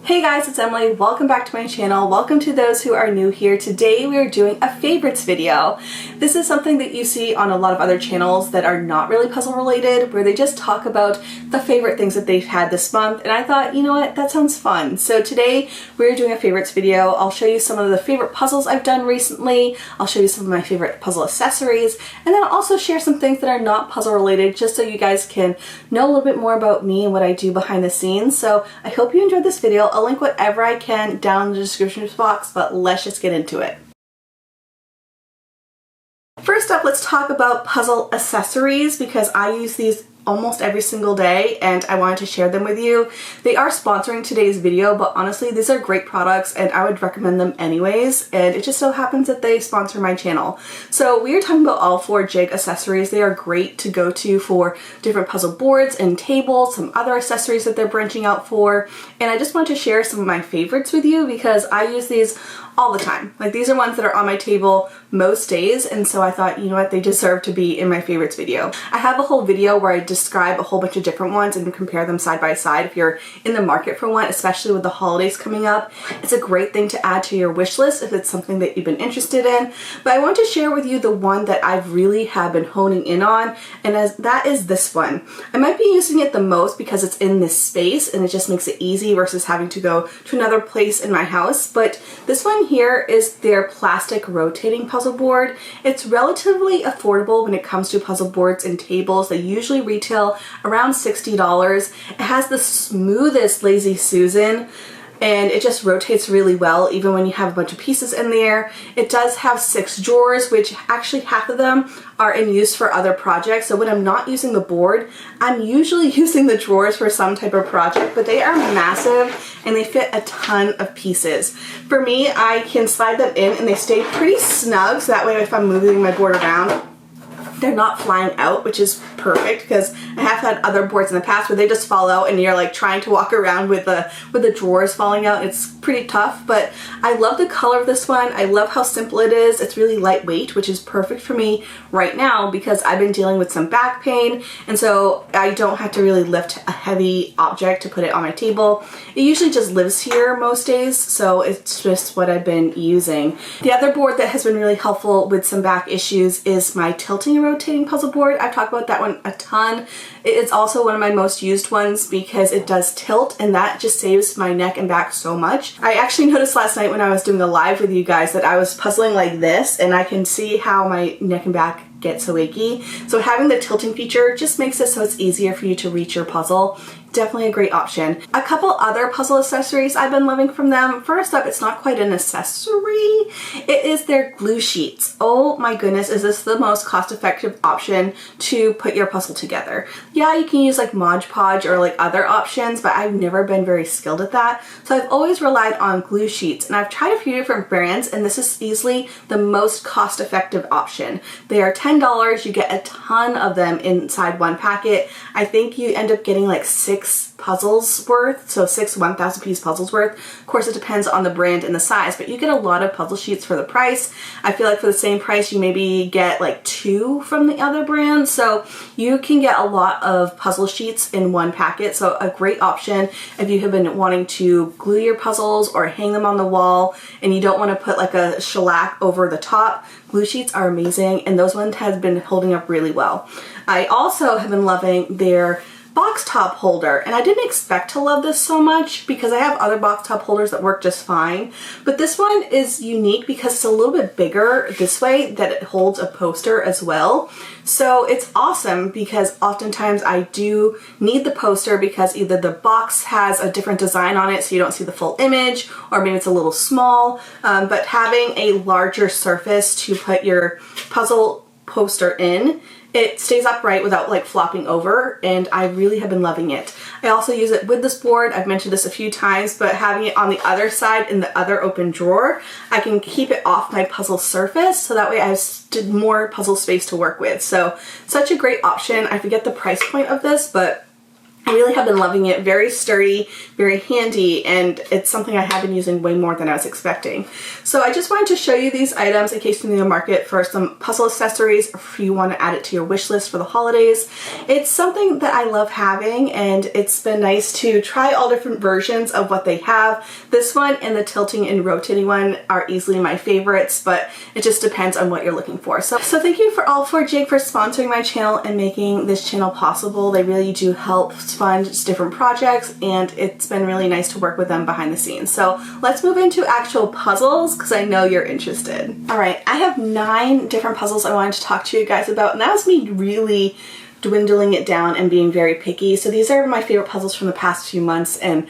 Hey guys, it's Emily. Welcome back to my channel. Welcome to those who are new here. Today we are doing a favorites video. This is something that you see on a lot of other channels that are not really puzzle related, where they just talk about the favorite things that they've had this month, and I thought, you know what, that sounds fun. So today we're doing a favorites video. I'll show you some of the favorite puzzles I've done recently. I'll show you some of my favorite puzzle accessories, and then I'll also share some things that are not puzzle related, just so you guys can know a little bit more about me and what I do behind the scenes. So I hope you enjoyed this video. I'll link whatever I can down in the description box, but let's just get into it. First up, let's talk about puzzle accessories because I use these almost every single day and I wanted to share them with you. They are sponsoring today's video, but honestly these are great products and I would recommend them anyways, and it just so happens that they sponsor my channel. So we are talking about all 4 jig accessories. They are great to go to for different puzzle boards and tables, some other accessories that they're branching out for, and I just want to share some of my favorites with you because I use these all the time. Like, these are ones that are on my table most days, and so I thought, you know what, they deserve to be in my favorites video. I have a whole video where I describe a whole bunch of different ones and compare them side by side if you're in the market for one, especially with the holidays coming up. It's a great thing to add to your wish list if it's something that you've been interested in. But I want to share with you the one that I've really have been honing in on, and that is this one. I might be using it the most because it's in this space and it just makes it easy versus having to go to another place in my house. But this one here is their plastic rotating puzzle board. It's relatively affordable when it comes to puzzle boards and tables. They usually retail around $60. It has the smoothest Lazy Susan, and it just rotates really well even when you have a bunch of pieces in there. It does have 6 drawers, which actually half of them are in use for other projects. So when I'm not using the board, I'm usually using the drawers for some type of project, but they are massive and they fit a ton of pieces. For me, I can slide them in and they stay pretty snug, so that way if I'm moving my board around, they're not flying out, which is perfect because I have had other boards in the past where they just fall out and you're like trying to walk around with the drawers falling out. It's pretty tough, but I love the color of this one. I love how simple it is. It's really lightweight, which is perfect for me right now because I've been dealing with some back pain, and so I don't have to really lift a heavy object to put it on my table. It usually just lives here most days, so it's just what I've been using. The other board that has been really helpful with some back issues is my tilting and rotating puzzle board. I've talked about that one a ton. It's also one of my most used ones because it does tilt, and that just saves my neck and back so much. I actually noticed last night when I was doing a live with you guys that I was puzzling like this, and I can see how my neck and back get so achy. So having the tilting feature just makes it so it's easier for you to reach your puzzle. Definitely a great option. A couple other puzzle accessories I've been loving from them. First up, it's not quite an accessory. It is their glue sheets. Oh my goodness, is this the most cost-effective option to put your puzzle together? Yeah, you can use like Mod Podge or like other options, but I've never been very skilled at that. So I've always relied on glue sheets, and I've tried a few different brands, and this is easily the most cost-effective option. They are $10. You get a ton of them inside one packet. I think you end up getting like 6 puzzles worth, so 6 1,000 piece puzzles worth. Of course, it depends on the brand and the size, but you get a lot of puzzle sheets for the price. I feel like for the same price, you maybe get like 2 from the other brand, so you can get a lot of puzzle sheets in one packet. So a great option if you have been wanting to glue your puzzles or hang them on the wall and you don't want to put like a shellac over the top. Glue sheets are amazing, and those ones have been holding up really well. I also have been loving their box top holder, and I didn't expect to love this so much because I have other box top holders that work just fine, but this one is unique because it's a little bit bigger this way, that it holds a poster as well. So it's awesome because oftentimes I do need the poster because either the box has a different design on it so you don't see the full image, or maybe it's a little small, but having a larger surface to put your puzzle poster in, it stays upright without like flopping over, and I really have been loving it. I also use it with this board. I've mentioned this a few times, but having it on the other side in the other open drawer, I can keep it off my puzzle surface, so that way I have more puzzle space to work with. So such a great option. I forget the price point of this, but I really have been loving it. Very sturdy, very handy, and it's something I have been using way more than I was expecting. So I just wanted to show you these items in case you're in the market for some puzzle accessories, or if you want to add it to your wish list for the holidays. It's something that I love having, and it's been nice to try all different versions of what they have. This one and the tilting and rotating one are easily my favorites, but it just depends on what you're looking for. So thank you for All4Jig for sponsoring my channel and making this channel possible. They really do help fund just different projects, and it's been really nice to work with them behind the scenes. So let's move into actual puzzles because I know you're interested. Alright, I have 9 different puzzles I wanted to talk to you guys about, and that was me really dwindling it down and being very picky. So these are my favorite puzzles from the past few months, and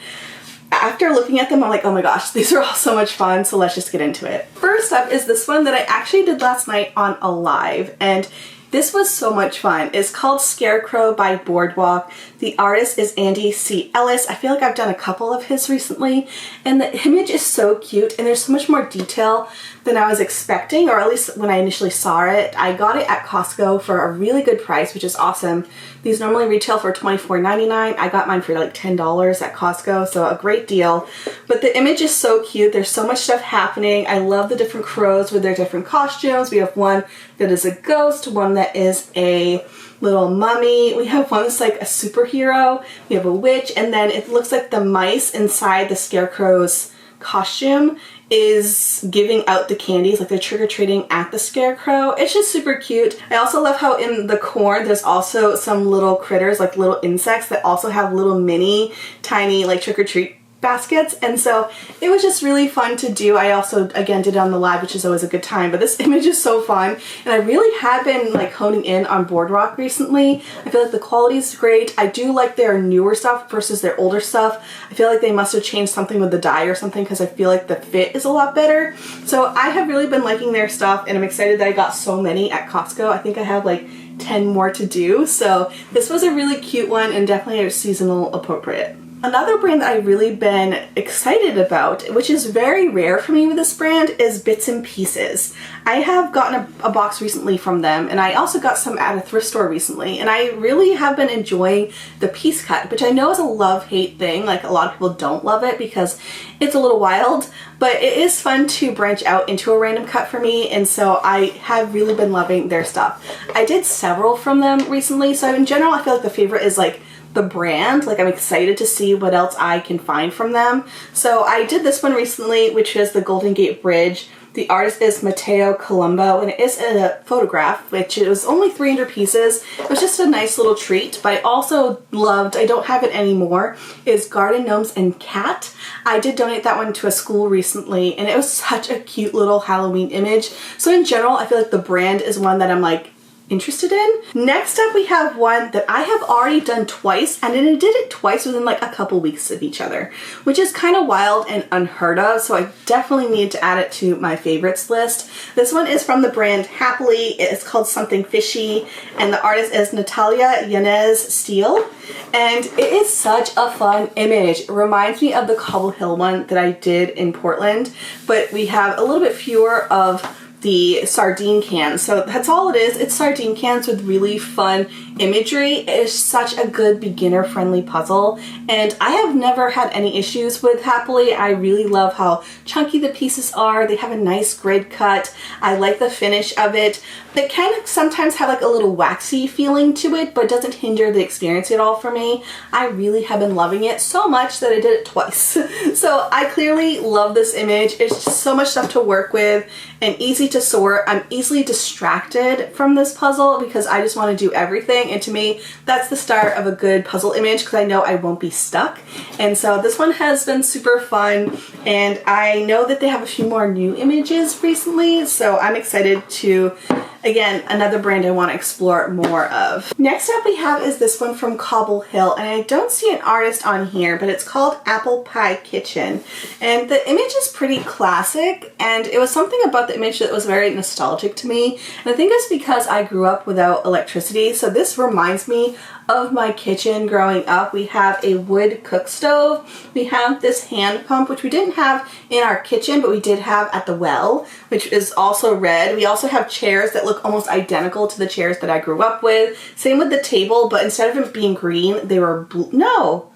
after looking at them, I'm like, oh my gosh, these are all so much fun, so let's just get into it. First up is this one that I actually did last night on a live, and this was so much fun. It's called Scarecrow by Boardwalk. The artist is Andy C. Ellis. I feel like I've done a couple of his recently, and the image is so cute, and there's so much more detail than I was expecting, or at least when I initially saw it. I got it at Costco for a really good price, which is awesome. These normally retail for $24.99. I got mine for like $10 at Costco, so a great deal. But the image is so cute. There's so much stuff happening. I love the different crows with their different costumes. We have one that is a ghost, one that is a little mummy. We have one that's like a superhero. We have a witch, and then it looks like the mice inside the scarecrow's costume is giving out the candies, like they're trick-or-treating at the scarecrow. It's just super cute. I also love how in the corn there's also some little critters, like little insects that also have little mini tiny like trick-or-treat baskets, and so it was just really fun to do. I also again did it on the live, which is always a good time, but this image is so fun, and I really have been like honing in on Boardwalk recently. I feel like the quality is great. I do like their newer stuff versus their older stuff. I feel like they must have changed something with the dye or something, because I feel like the fit is a lot better. So I have really been liking their stuff, and I'm excited that I got so many at Costco. I think I have like 10 more to do, so this was a really cute one and definitely seasonal appropriate. Another brand that I've really been excited about, which is very rare for me with this brand, is Bits and Pieces. I have gotten a box recently from them, and I also got some at a thrift store recently, and I really have been enjoying the piece cut, which I know is a love-hate thing. Like, a lot of people don't love it because it's a little wild, but it is fun to branch out into a random cut for me, and so I have really been loving their stuff. I did several from them recently, so in general I feel like the favorite is like the brand. Like, I'm excited to see what else I can find from them. So I did this one recently, which is the Golden Gate Bridge. The artist is Matteo Colombo, and it is a photograph, which it was only 300 pieces. It was just a nice little treat, but I also loved, I don't have it anymore, is Garden Gnomes and Cat. I did donate that one to a school recently, and it was such a cute little Halloween image. So in general, I feel like the brand is one that I'm like interested in. Next up, we have one that I have already done twice, and then I did it twice within like a couple weeks of each other, which is kind of wild and unheard of, so I definitely need to add it to my favorites list. This one is from the brand Happily. It's called Something Fishy, and the artist is Natalia Yanez Steele, and it is such a fun image. It reminds me of the Cobble Hill one that I did in Portland, but we have a little bit fewer of the sardine cans. So that's all it is. It's sardine cans with really fun imagery. It is such a good beginner friendly puzzle, and I have never had any issues with Happily. I really love how chunky the pieces are. They have a nice grid cut. I like the finish of it. They can sometimes have like a little waxy feeling to it, but it doesn't hinder the experience at all for me. I really have been loving it so much that I did it twice. So I clearly love this image. It's just so much stuff to work with and easy to sort. I'm easily distracted from this puzzle because I just want to do everything, and to me that's the start of a good puzzle image because I know I won't be stuck. And so this one has been super fun, and I know that they have a few more new images recently, so I'm excited to, again, another brand I want to explore more of. Next up we have is this one from Cobble Hill, and I don't see an artist on here, but it's called Apple Pie Kitchen, and the image is pretty classic, and it was something about the image that was very nostalgic to me, and I think it's because I grew up without electricity, so this reminds me of my kitchen growing up. We have a wood cook stove. We have this hand pump, which we didn't have in our kitchen, but we did have at the well, which is also red. We also have chairs that look look almost identical to the chairs that I grew up with. Same with the table, but instead of it being green, they were blue. No,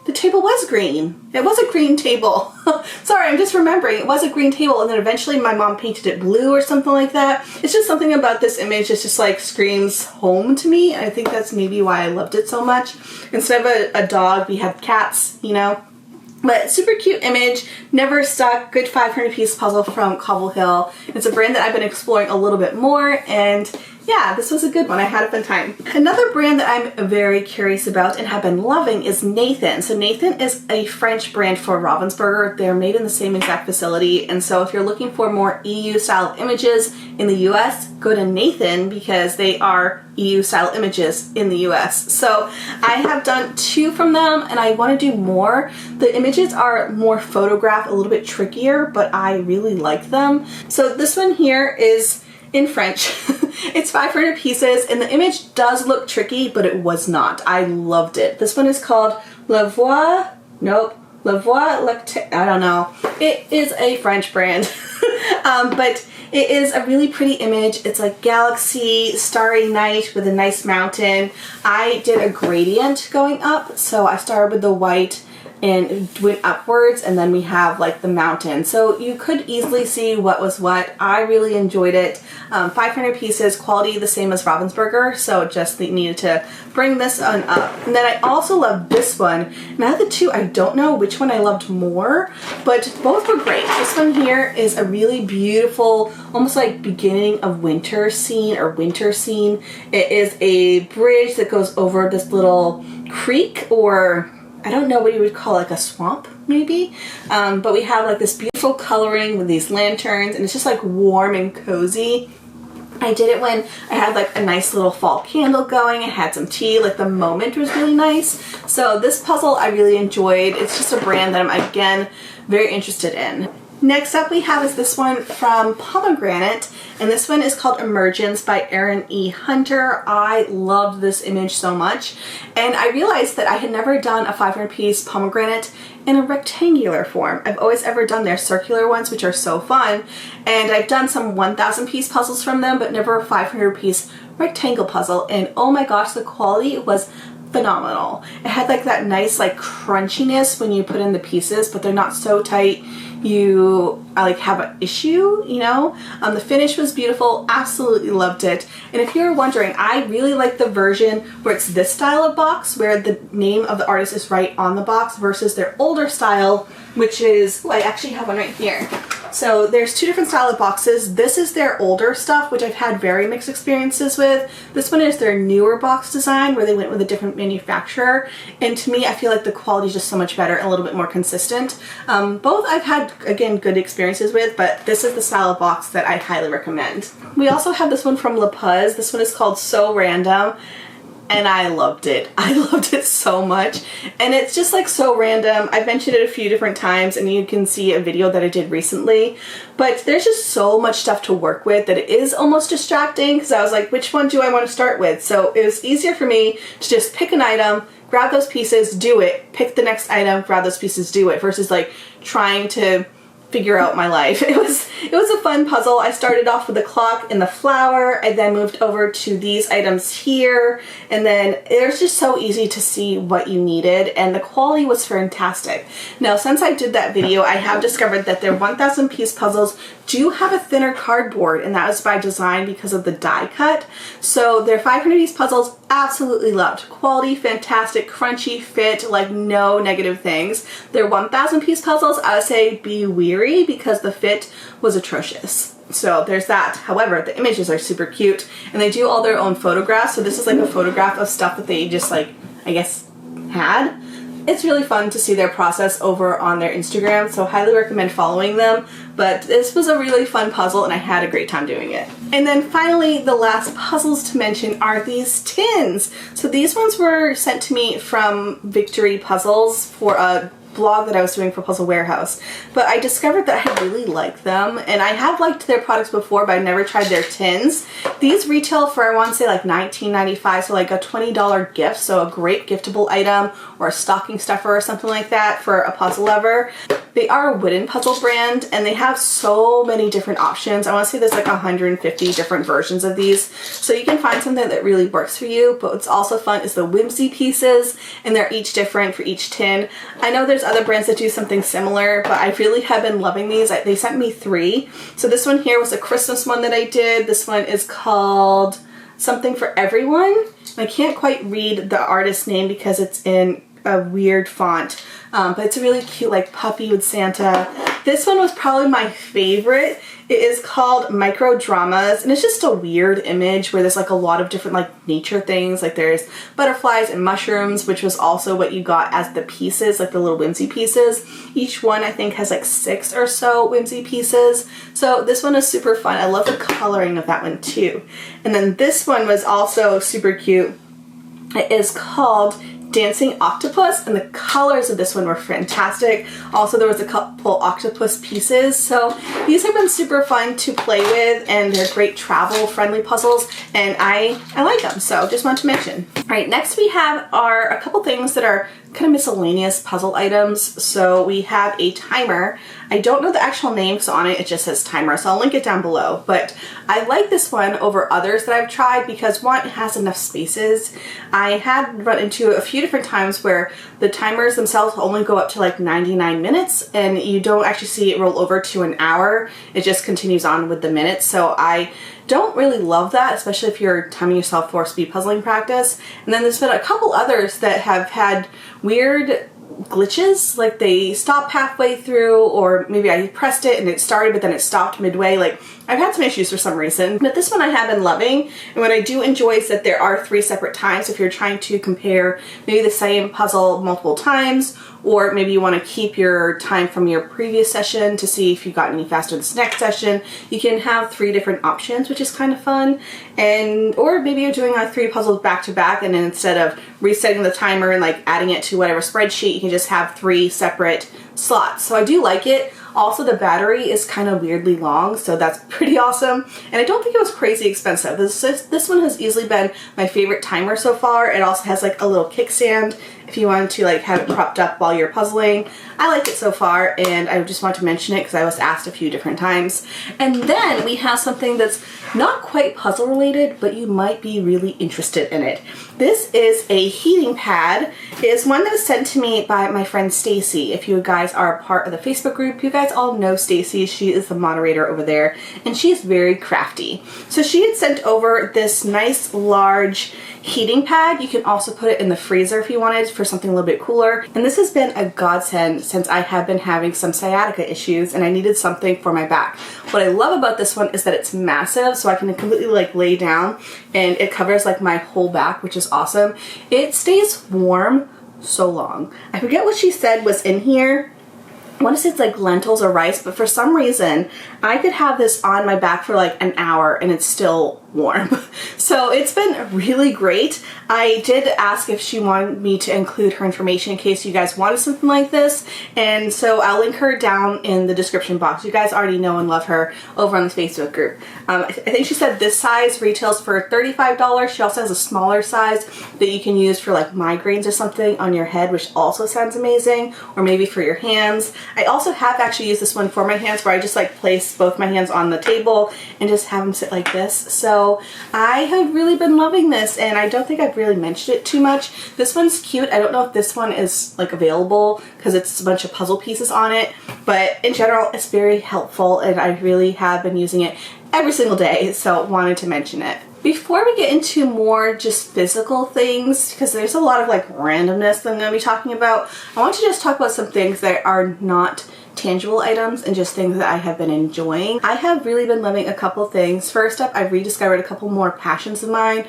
the table was green. It was a green table. Sorry, I'm just remembering. It was a green table, and then eventually my mom painted it blue or something like that. It's just something about this image that just like screams home to me. And I think that's maybe why I loved it so much. Instead of a dog, we had cats, you know. But super cute image, never stuck, good 500-piece puzzle from Cobble Hill. It's a brand that I've been exploring a little bit more, and yeah, this was a good one. I had a fun time. Another brand that I'm very curious about and have been loving is Nathan. So Nathan is a French brand for Ravensburger. They're made in the same exact facility, and so if you're looking for more EU style images in the US, go to Nathan because they are EU style images in the US. So I have done 2 from them and I want to do more. The images are more photographed, a little bit trickier, but I really like them. So this one here is in French. It's 500 pieces and the image does look tricky, but it was not. I loved it. This one is called La Voix, La Voix Lactée, I don't know. It is a French brand, but it is a really pretty image. It's like galaxy, starry night with a nice mountain. I did a gradient going up, so I started with the white and went upwards, and then we have like the mountain. So you could easily see what was what. I really enjoyed it. 500 pieces, quality the same as Ravensburger, so just needed to bring this one up. And then I also love this one. Now the 2, I don't know which one I loved more, but both were great. This one here is a really beautiful, almost like beginning of winter scene or winter scene. It is a bridge that goes over this little creek, or I don't know what you would call it, like a swamp maybe, but we have like this beautiful coloring with these lanterns, and it's just like warm and cozy. I did it when I had like a nice little fall candle going. I had some tea, like the moment was really nice. So this puzzle I really enjoyed. It's just a brand that I'm again very interested in. Next up we have is this one from Pomegranate, and this one is called Emergence by Erin E. Hunter. I loved this image so much, and I realized that I had never done a 500-piece pomegranate in a rectangular form. I've always ever done their circular ones, which are so fun, and I've done some 1,000-piece puzzles from them, but never a 500-piece rectangle puzzle, and oh my gosh, the quality was phenomenal. It had like that nice like crunchiness when you put in the pieces, but they're not so tight you like have an issue, you know. The finish was beautiful, absolutely loved it. And if you're wondering, I really like the version where it's this style of box where the name of the artist is right on the box versus their older style, which is, well, I actually have one right here. So there's 2 different style of boxes. This is their older stuff, which I've had very mixed experiences with. This one is their newer box design where they went with a different manufacturer. And to me, I feel like the quality is just so much better and a little bit more consistent. Both I've had, again, good experiences with, but this is the style of box that I highly recommend. We also have this one from Puzz. This one is called So Random. And I loved it. I loved it so much. And it's just like so random. I've mentioned it a few different times and you can see a video that I did recently. But there's just so much stuff to work with that it is almost distracting because I was like, which one do I want to start with? So it was easier for me to just pick an item, grab those pieces, do it, pick the next item, grab those pieces, do it, versus like trying to figure out my life. It was a fun puzzle. I started off with the clock and the flower. I then moved over to these items here, and then it was just so easy to see what you needed, and the quality was fantastic. Now, since I did that video, I have discovered that their 1,000-piece puzzles do have a thinner cardboard, and that was by design because of the die cut. So their 500-piece puzzles, absolutely loved. Quality, fantastic, crunchy, fit, like no negative things. Their 1,000-piece puzzles, I would say be weary because the fit was atrocious. So there's that. However, the images are super cute, and they do all their own photographs. So this is like a photograph of stuff that they just like, I guess, had. It's really fun to see their process over on their Instagram, so highly recommend following them. But this was a really fun puzzle and I had a great time doing it. And then finally, the last puzzles to mention are these tins. So these ones were sent to me from Victory Puzzles for a vlog that I was doing for Puzzle Warehouse. But I discovered that I really like them, and I have liked their products before, but I never tried their tins. These retail for, I want to say, like $19.95, so like a $20 gift, so a great giftable item or a stocking stuffer or something like that for a puzzle lover. They are a wooden puzzle brand, and they have so many different options. I want to say there's like 150 different versions of these, so you can find something that really works for you. But what's also fun is the whimsy pieces, and they're each different for each tin. I know there's other brands that do something similar, but I really have been loving these. They sent me 3. So this one here was a Christmas one that I did. This one is called Something for Everyone. I can't quite read the artist's name because it's in a weird font, but it's a really cute like puppy with Santa. This one was probably my favorite. It is called Micro Dramas, and it's just a weird image where there's like a lot of different like nature things. Like there's butterflies and mushrooms, which was also what you got as the pieces, like the little whimsy pieces. Each one I think has like 6 or so whimsy pieces. So this one is super fun. I love the coloring of that one too. And then this one was also super cute. It is called Dancing Octopus, and the colors of this one were fantastic. Also, there was a couple octopus pieces, so these have been super fun to play with, and they're great travel friendly puzzles, and I like them, so just want to mention. All right, next we have a couple things that are kind of miscellaneous puzzle items. So we have a timer. I don't know the actual name, so on it just says timer, so I'll link it down below. But I like this one over others that I've tried because one, it has enough spaces. I had run into a few different times where the timers themselves only go up to like 99 minutes and you don't actually see it roll over to an hour. It just continues on with the minutes. So I don't really love that, especially if you're timing yourself for speed puzzling practice. And then there's been a couple others that have had weird glitches, like they stop halfway through, or maybe I pressed it and it started but then it stopped midway. Like I've had some issues for some reason, but this one I have been loving. And what I do enjoy is that there are 3 separate times if you're trying to compare maybe the same puzzle multiple times, or maybe you want to keep your time from your previous session to see if you got any faster this next session. You can have 3 different options, which is kind of fun. And or maybe you're doing like 3 puzzles back to back, and then instead of resetting the timer and like adding it to whatever spreadsheet, you can just have 3 separate slots. So I do like it. Also, the battery is kind of weirdly long, so that's pretty awesome. And I don't think it was crazy expensive. This one has easily been my favorite timer so far. It also has like a little kickstand if you wanted to like have it propped up while you're puzzling. I like it so far, and I just want to mention it because I was asked a few different times. And then we have something that's not quite puzzle related, but you might be really interested in it. This is a heating pad. It is one that was sent to me by my friend Stacy. If you guys are a part of the Facebook group, you guys all know Stacy. She is the moderator over there, and she is very crafty. So she had sent over this nice large heating pad. You can also put it in the freezer if you wanted for something a little bit cooler. And this has been a godsend since I have been having some sciatica issues and I needed something for my back. What I love about this one is that it's massive, so I can completely like lay down and it covers like my whole back, which is awesome. It stays warm so long. I forget what she said was in here. I want to say it's like lentils or rice, but for some reason I could have this on my back for like an hour and it's still warm. So it's been really great. I did ask if she wanted me to include her information in case you guys wanted something like this, and so I'll link her down in the description box. You guys already know and love her over on the Facebook group. I think she said this size retails for $35. She also has a smaller size that you can use for like migraines or something on your head, which also sounds amazing, or maybe for your hands. I also have actually used this one for my hands, where I just like place both my hands on the table and just have them sit like this. So I have really been loving this, and I don't think I've really mentioned it too much. This one's cute. I don't know if this one is like available because it's a bunch of puzzle pieces on it, but in general it's very helpful and I really have been using it every single day, so wanted to mention it. Before we get into more just physical things, because there's a lot of like randomness that I'm going to be talking about, I want to just talk about some things that are not tangible items and just things that I have been enjoying. I have really been loving a couple things. First up, I've rediscovered a couple more passions of mine.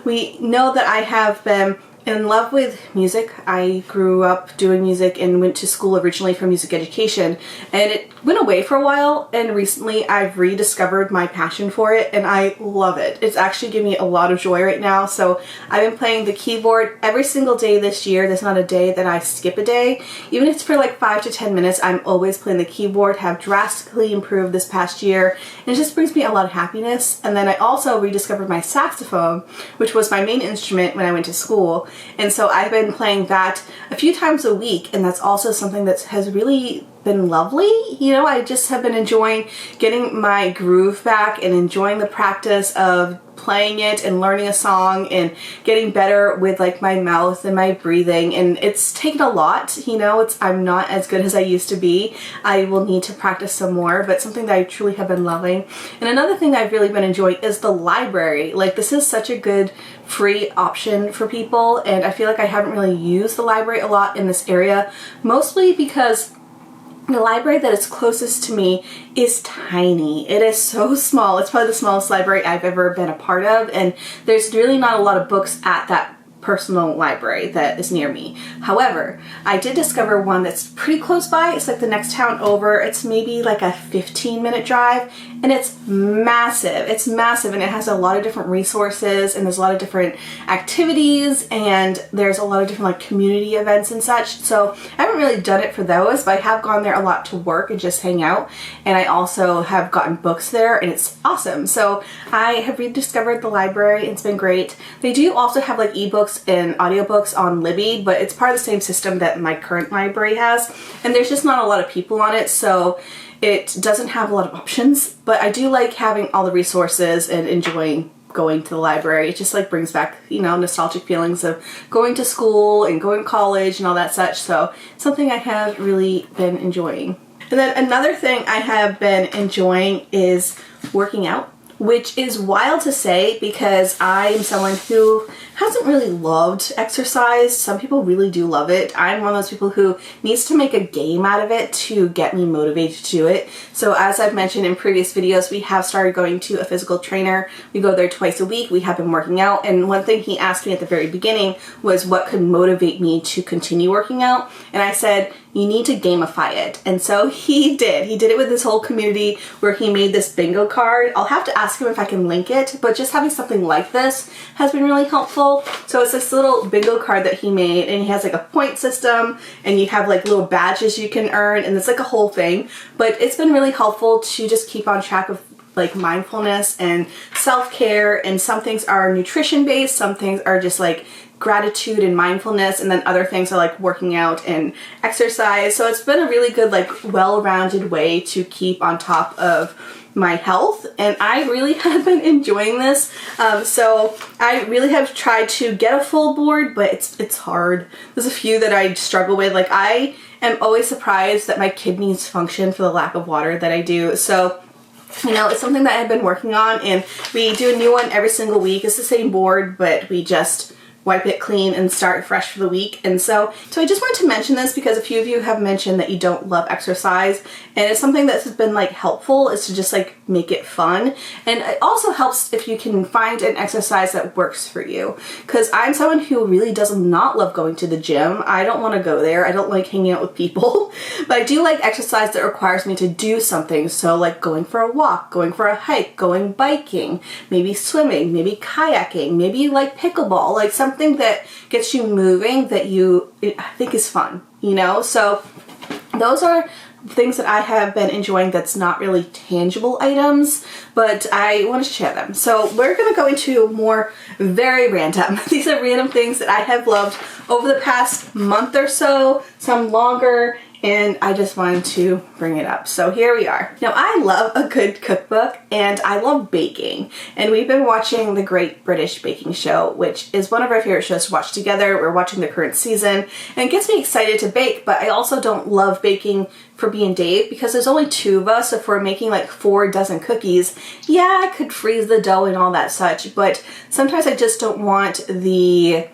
We know that I have been in love with music. I grew up doing music and went to school originally for music education, and it went away for a while, and recently I've rediscovered my passion for it and I love it. It's actually giving me a lot of joy right now. So I've been playing the keyboard every single day this year. There's not a day that I skip a day. Even if it's for like 5 to 10 minutes, I'm always playing the keyboard, have drastically improved this past year, and it just brings me a lot of happiness. And then I also rediscovered my saxophone, which was my main instrument when I went to school. And so I've been playing that a few times a week, and that's also something that has really been lovely. You know, I just have been enjoying getting my groove back and enjoying the practice of playing it and learning a song and getting better with like my mouth and my breathing, and it's taken a lot. You know, I'm not as good as I used to be. I will need to practice some more, but something that I truly have been loving. And another thing that I've really been enjoying is the library. Like, this is such a good free option for people, and I feel like I haven't really used the library a lot in this area, mostly because the library that is closest to me is tiny. It is so small. It's probably the smallest library I've ever been a part of, and there's really not a lot of books at that personal library that is near me. However, I did discover one that's pretty close by. It's like the next town over. It's maybe like a 15-minute drive, and it's massive. It's massive, and it has a lot of different resources, and there's a lot of different activities, and there's a lot of different like community events and such. So I haven't really done it for those, but I have gone there a lot to work and just hang out, and I also have gotten books there, and it's awesome. So I have rediscovered the library. It's been great. They do also have like ebooks and audiobooks on Libby, but it's part of the same system that my current library has, and there's just not a lot of people on it, so it doesn't have a lot of options. But I do like having all the resources and enjoying going to the library. It just like brings back, you know, nostalgic feelings of going to school and going to college and all that such. So something I have really been enjoying. And then another thing I have been enjoying is working out, which is wild to say because I am someone who hasn't really loved exercise. Some people really do love it. I'm one of those people who needs to make a game out of it to get me motivated to do it. So as I've mentioned in previous videos, we have started going to a physical trainer. We go there twice a week. We have been working out, and one thing he asked me at the very beginning was what could motivate me to continue working out, and I said, you need to gamify it. And so he did. He did it with this whole community where he made this bingo card. I'll have to ask him if I can link it, but just having something like this has been really helpful. So it's this little bingo card that he made, and he has like a point system, and you have like little badges you can earn, and it's like a whole thing. But it's been really helpful to just keep on track of like mindfulness and self-care, and some things are nutrition based, some things are just like gratitude and mindfulness, and then other things are like working out and exercise. So it's been a really good like well-rounded way to keep on top of my health, and I really have been enjoying this. So I really have tried to get a full board, but it's hard. There's a few that I struggle with. Like, I am always surprised that my kidneys function for the lack of water that I do. So, you know, it's something that I've been working on, and we do a new one every single week. It's the same board, but we just wipe it clean and start fresh for the week. And so I just wanted to mention this because a few of you have mentioned that you don't love exercise, and it's something that has been like helpful is to just like make it fun. And it also helps if you can find an exercise that works for you, because I'm someone who really does not love going to the gym. I don't want to go there. I don't like hanging out with people, but I do like exercise that requires me to do something. So like going for a walk, going for a hike, going biking, maybe swimming, maybe kayaking, maybe like pickleball, like something that gets you moving that I think is fun, you know? So those are things that I have been enjoying that's not really tangible items, but I want to share them. So we're going to go into more very random. These are random things that I have loved over the past month or so, some longer, and I just wanted to bring it up. So here we are. Now, I love a good cookbook, and I love baking, and we've been watching The Great British Baking Show, which is one of our favorite shows to watch together. We're watching the current season, and it gets me excited to bake, but I also don't love baking for me and Dave because there's only 2 of us. If we're making like 4 dozen cookies, yeah, I could freeze the dough and all that such, but sometimes I just don't want the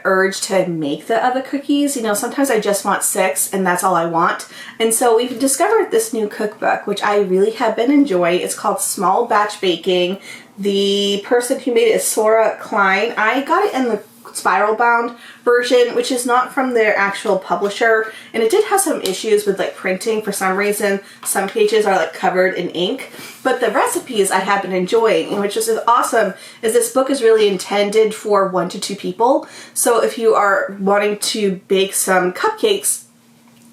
urge to make the other cookies. You know, sometimes I just want 6 and that's all I want. And so we've discovered this new cookbook, which I really have been enjoying. It's called Small Batch Baking. The person who made it is Sora Klein. I got it in the spiral bound version, which is not from their actual publisher, and it did have some issues with like printing for some reason. Some pages are like covered in ink, but the recipes I have been enjoying, and which is awesome, is this book is really intended for 1 to 2 people. So if you are wanting to bake some cupcakes,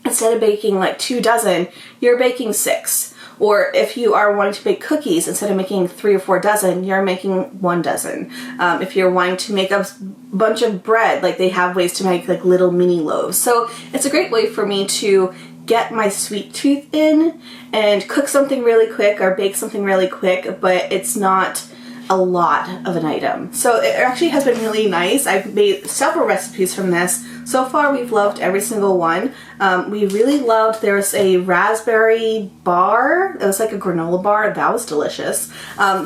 instead of baking like 2 dozen, you're baking 6. Or if you are wanting to bake cookies, instead of making 3 or 4 dozen, you're making 1 dozen. If you're wanting to make a bunch of bread, like they have ways to make like little mini loaves. So it's a great way for me to get my sweet tooth in and cook something really quick or bake something really quick, but it's not a lot of an item. So it actually has been really nice. I've made several recipes from this. So far we've loved every single one. We really loved, there's a raspberry bar. It was like a granola bar. That was delicious.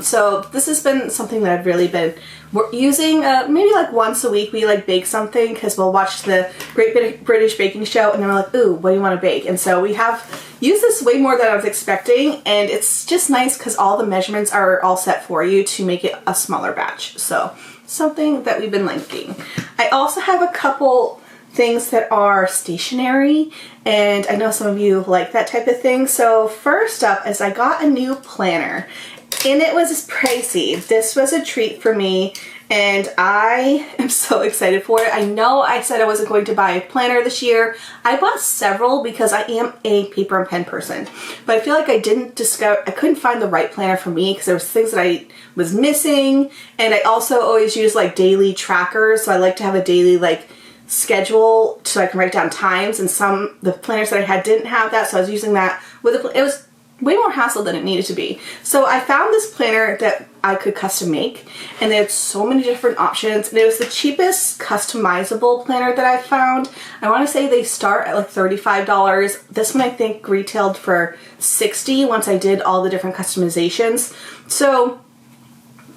So this has been something that I've really been using maybe like once a week. We like bake something because we'll watch the Great British Baking Show and then we're like, ooh, what do you want to bake? And so we have used this way more than I was expecting, and it's just nice because all the measurements are all set for you to make it a smaller batch. So something that we've been liking. I also have a couple things that are stationery, and I know some of you like that type of thing. So first up is I got a new planner, and it was pricey. This was a treat for me, and I am so excited for it. I know I said I wasn't going to buy a planner this year. I bought several because I am a paper and pen person, but I feel like I couldn't find the right planner for me because there was things that I was missing, and I also always use like daily trackers, so I like to have a daily like schedule so I can write down times, and the planners that I had didn't have that, so I was using that with it was way more hassle than it needed to be. So I found this planner that I could custom make, and they had so many different options, and it was the cheapest customizable planner that I've found. I want to say they start at like $35. This one I think retailed for $60 once I did all the different customizations. So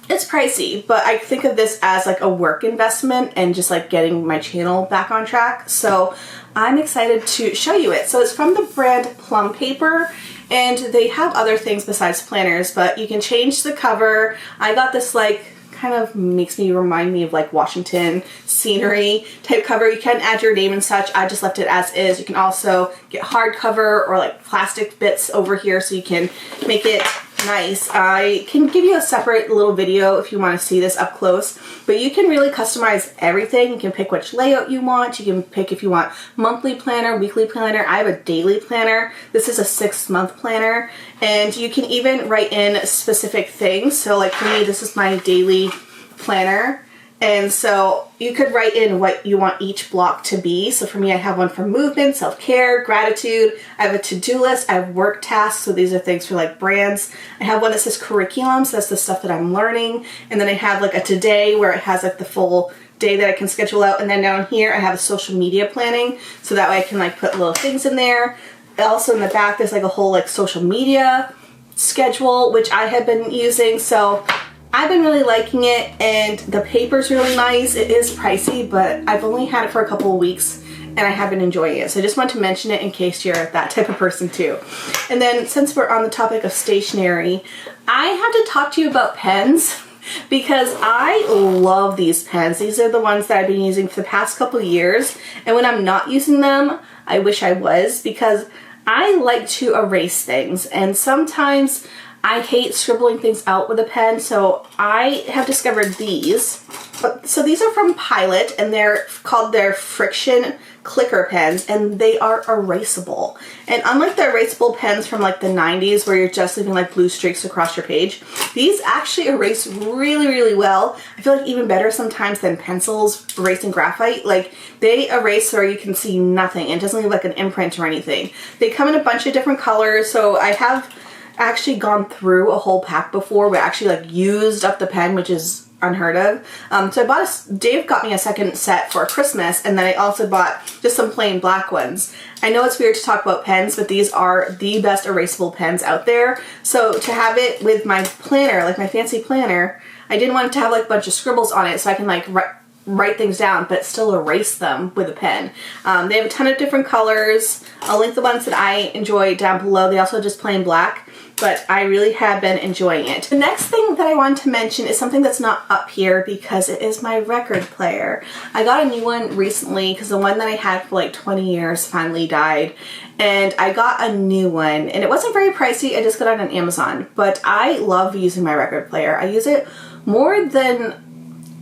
it's pricey, but I think of this as like a work investment and just like getting my channel back on track. So I'm excited to show you it. So it's from the brand Plum Paper, and they have other things besides planners, but you can change the cover. I got this like kind of remind me of like Washington scenery type cover. You can add your name and such. I just left it as is. You can also get hardcover or like plastic bits over here so you can make it nice. I can give you a separate little video if you want to see this up close, but you can really customize everything. You can pick which layout you want. You can pick if you want monthly planner, weekly planner. I have a daily planner. This is a 6-month planner, and you can even write in specific things. So like for me, this is my daily planner. And so you could write in what you want each block to be. So for me, I have one for movement, self-care, gratitude. I have a to-do list. I have work tasks. So these are things for like brands. I have one that says curriculum. So that's the stuff that I'm learning. And then I have like a today where it has like the full day that I can schedule out. And then down here, I have a social media planning. So that way I can like put little things in there. Also in the back, there's like a whole like social media schedule, which I have been using. So I've been really liking it, and the paper's really nice. It is pricey, but I've only had it for a couple of weeks, and I have been enjoying it. So I just want to mention it in case you're that type of person too. And then since we're on the topic of stationery, I have to talk to you about pens because I love these pens. These are the ones that I've been using for the past couple of years, and when I'm not using them, I wish I was, because I like to erase things, and sometimes I hate scribbling things out with a pen, so I have discovered these. So these are from Pilot, and they're called their Friction Clicker pens, and they are erasable. And unlike the erasable pens from like the 90s where you're just leaving like blue streaks across your page, these actually erase really, really well. I feel like even better sometimes than pencils erasing graphite. Like they erase where you can see nothing, and it doesn't leave like an imprint or anything. They come in a bunch of different colors, so I have actually gone through a whole pack before where I actually like used up the pen, which is unheard of. So I bought Dave got me a second set for Christmas, and then I also bought just some plain black ones. I know it's weird to talk about pens, but these are the best erasable pens out there. So to have it with my planner, like my fancy planner, I didn't want it to have like a bunch of scribbles on it, so I can like write things down but still erase them with a pen. They have a ton of different colors. I'll link the ones that I enjoy down below. They also just plain black, but I really have been enjoying it. The next thing that I wanted to mention is something that's not up here because it is my record player. I got a new one recently because the one that I had for like 20 years finally died, and I got a new one, and it wasn't very pricey. I just got it on Amazon, but I love using my record player. I use it more than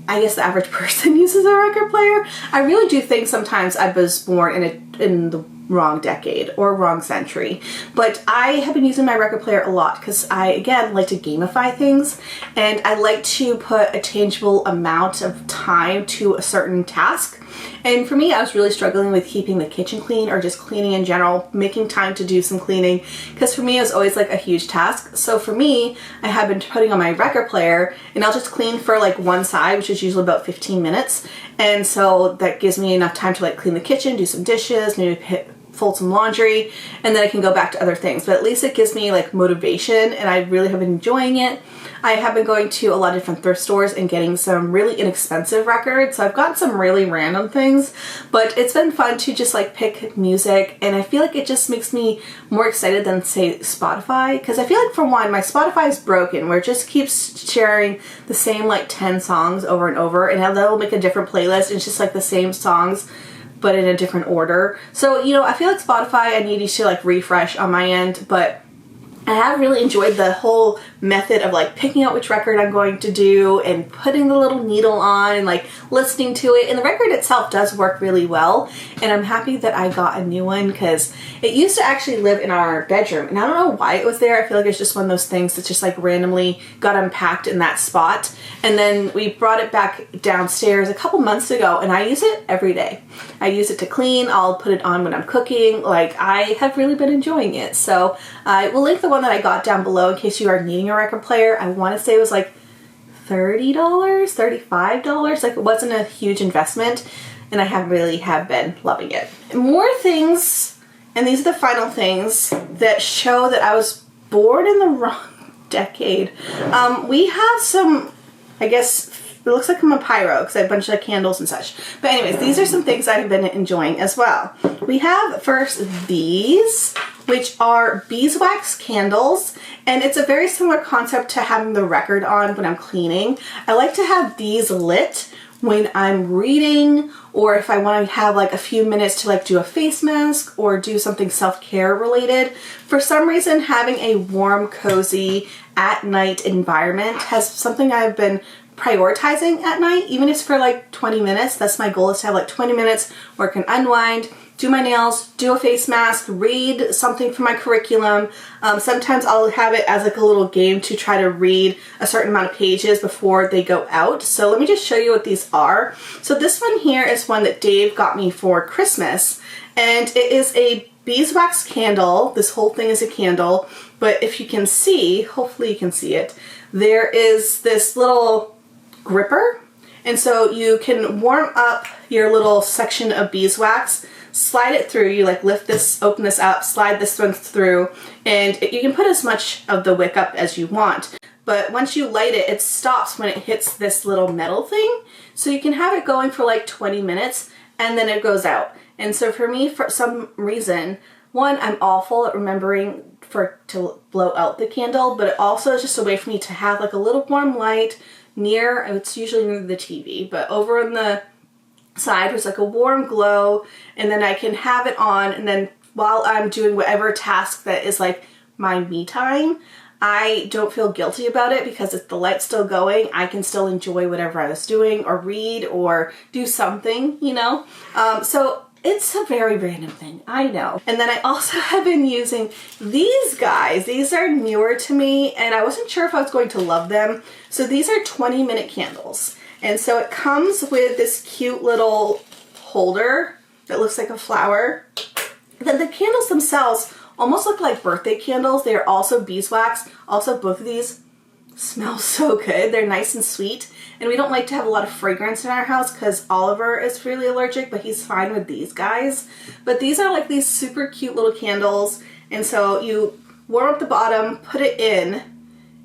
I guess the average person uses a record player. I really do think sometimes I was born in the wrong decade or wrong century, but I have been using my record player a lot because I, again, like to gamify things, and I like to put a tangible amount of time to a certain task. And for me, I was really struggling with keeping the kitchen clean or just cleaning in general, making time to do some cleaning, because for me it was always like a huge task. So for me, I have been putting on my record player, and I'll just clean for like one side, which is usually about 15 minutes. And so that gives me enough time to like clean the kitchen, do some dishes, maybe fold some laundry, and then I can go back to other things. But at least it gives me like motivation, and I really have been enjoying it. I have been going to a lot of different thrift stores and getting some really inexpensive records. So I've gotten some really random things, but it's been fun to just like pick music, and I feel like it just makes me more excited than say Spotify, because I feel like for one, my Spotify is broken where it just keeps sharing the same like 10 songs over and over, and that will make a different playlist, and it's just like the same songs but in a different order. So, you know, I feel like Spotify, I need to like refresh on my end, but I have really enjoyed the whole method of like picking out which record I'm going to do and putting the little needle on and like listening to it. And the record itself does work really well. And I'm happy that I got a new one because it used to actually live in our bedroom. And I don't know why it was there. I feel like it's just one of those things that just like randomly got unpacked in that spot. And then we brought it back downstairs a couple months ago, and I use it every day. I use it to clean. I'll put it on when I'm cooking. Like, I have really been enjoying it. So I will link the one that I got down below in case you are needing a record player. I want to say it was like $30, $35. Like, it wasn't a huge investment, and I really have been loving it. More things, and these are the final things that show that I was born in the wrong decade. We have some, I guess, it looks like I'm a pyro because I have a bunch of candles and such. But anyways, these are some things I've been enjoying as well. We have first these, which are beeswax candles, and it's a very similar concept to having the record on when I'm cleaning. I like to have these lit when I'm reading, or if I want to have like a few minutes to like do a face mask or do something self-care related. For some reason, having a warm, cozy, at night environment has something I've been prioritizing at night, even if it's for like 20 minutes. That's my goal, is to have like 20 minutes where I can unwind, do my nails, do a face mask, read something for my curriculum. Sometimes I'll have it as like a little game to try to read a certain amount of pages before they go out. So let me just show you what these are. So this one here is one that Dave got me for Christmas, and it is a beeswax candle. This whole thing is a candle, but if you can see, hopefully you can see it, there is this little gripper, and so you can warm up your little section of beeswax, slide it through, you like lift this, open this up, slide this one through, and you can put as much of the wick up as you want. But once you light it, it stops when it hits this little metal thing. So you can have it going for like 20 minutes and then it goes out. And so for me, for some reason, one, I'm awful at remembering to blow out the candle, but it also is just a way for me to have like a little warm light near, it's usually near the TV, but over on the side there's like a warm glow, and then I can have it on, and then while I'm doing whatever task that is like my me time, I don't feel guilty about it because if the light's still going, I can still enjoy whatever I was doing or read or do something, you know? So it's a very random thing, I know. And then I also have been using these guys. These are newer to me, and I wasn't sure if I was going to love them. So these are 20-minute candles. And so it comes with this cute little holder that looks like a flower. Then the candles themselves almost look like birthday candles. They are also beeswax. Also, both of these smell so good. They're nice and sweet. And we don't like to have a lot of fragrance in our house because Oliver is really allergic, but he's fine with these guys. But these are like these super cute little candles. And so you warm up the bottom, put it in,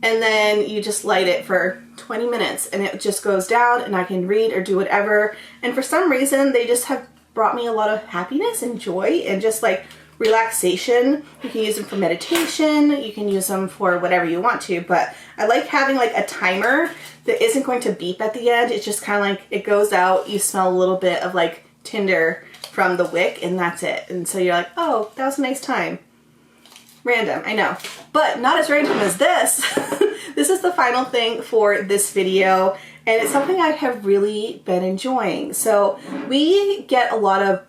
and then you just light it for 20 minutes and it just goes down and I can read or do whatever. And for some reason, they just have brought me a lot of happiness and joy and just like relaxation. You can use them for meditation, you can use them for whatever you want to, but I like having like a timer that isn't going to beep at the end. It's just kind of like it goes out, you smell a little bit of like tinder from the wick and that's it. And so you're like, oh, that was a nice time. Random, I know, but not as random as this. This is the final thing for this video and it's something I have really been enjoying. So we get a lot of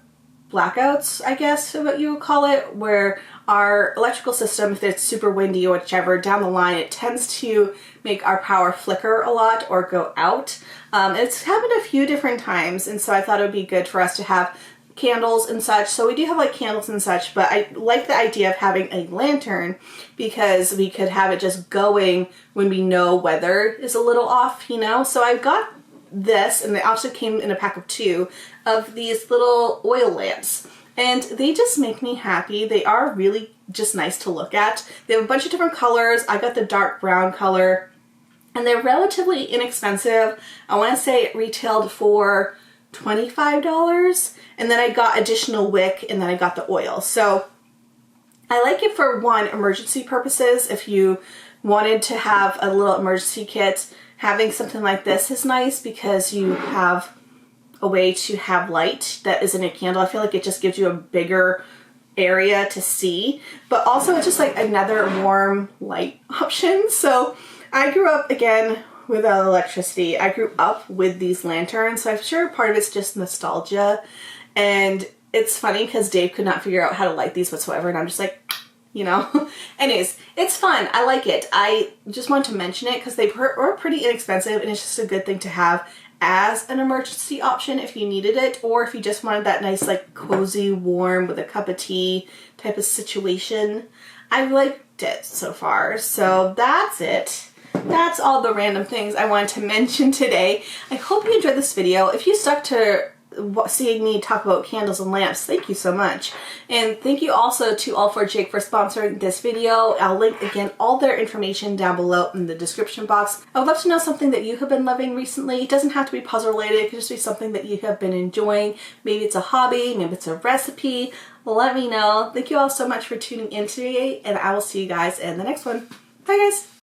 blackouts, I guess what you would call it, where our electrical system, if it's super windy or whichever, down the line, it tends to make our power flicker a lot or go out. It's happened a few different times, and so I thought it would be good for us to have candles and such. So we do have like candles and such, but I like the idea of having a lantern because we could have it just going when we know weather is a little off, you know? So I've got this, and they also came in a pack of 2 of these little oil lamps, and they just make me happy. They are really just nice to look at. They have a bunch of different colors. I got the dark brown color, and they're relatively inexpensive. I want to say it retailed for $25, and then I got additional wick, and then I got the oil. So I like it for one, emergency purposes. If you wanted to have a little emergency kit, having something like this is nice because you have a way to have light that isn't a candle. I feel like it just gives you a bigger area to see, but also it's just like another warm light option. So I grew up, again, without electricity. I grew up with these lanterns, so I'm sure part of it's just nostalgia. And it's funny because Dave could not figure out how to light these whatsoever, and I'm just like, you know. Anyways, it's fun. I like it. I just want to mention it because they were pretty inexpensive, and it's just a good thing to have as an emergency option if you needed it, or if you just wanted that nice like cozy warm with a cup of tea type of situation. I've liked it so far. So that's it. That's all the random things I wanted to mention today. I hope you enjoyed this video. If you stuck to seeing me talk about candles and lamps, thank you so much. And thank you also to All4Jake for sponsoring this video. I'll link again all their information down below in the description box. I would love to know something that you have been loving recently. It doesn't have to be puzzle related, it could just be something that you have been enjoying. Maybe it's a hobby, maybe it's a recipe. Let me know. Thank you all so much for tuning in today, and I will see you guys in the next one. Bye guys!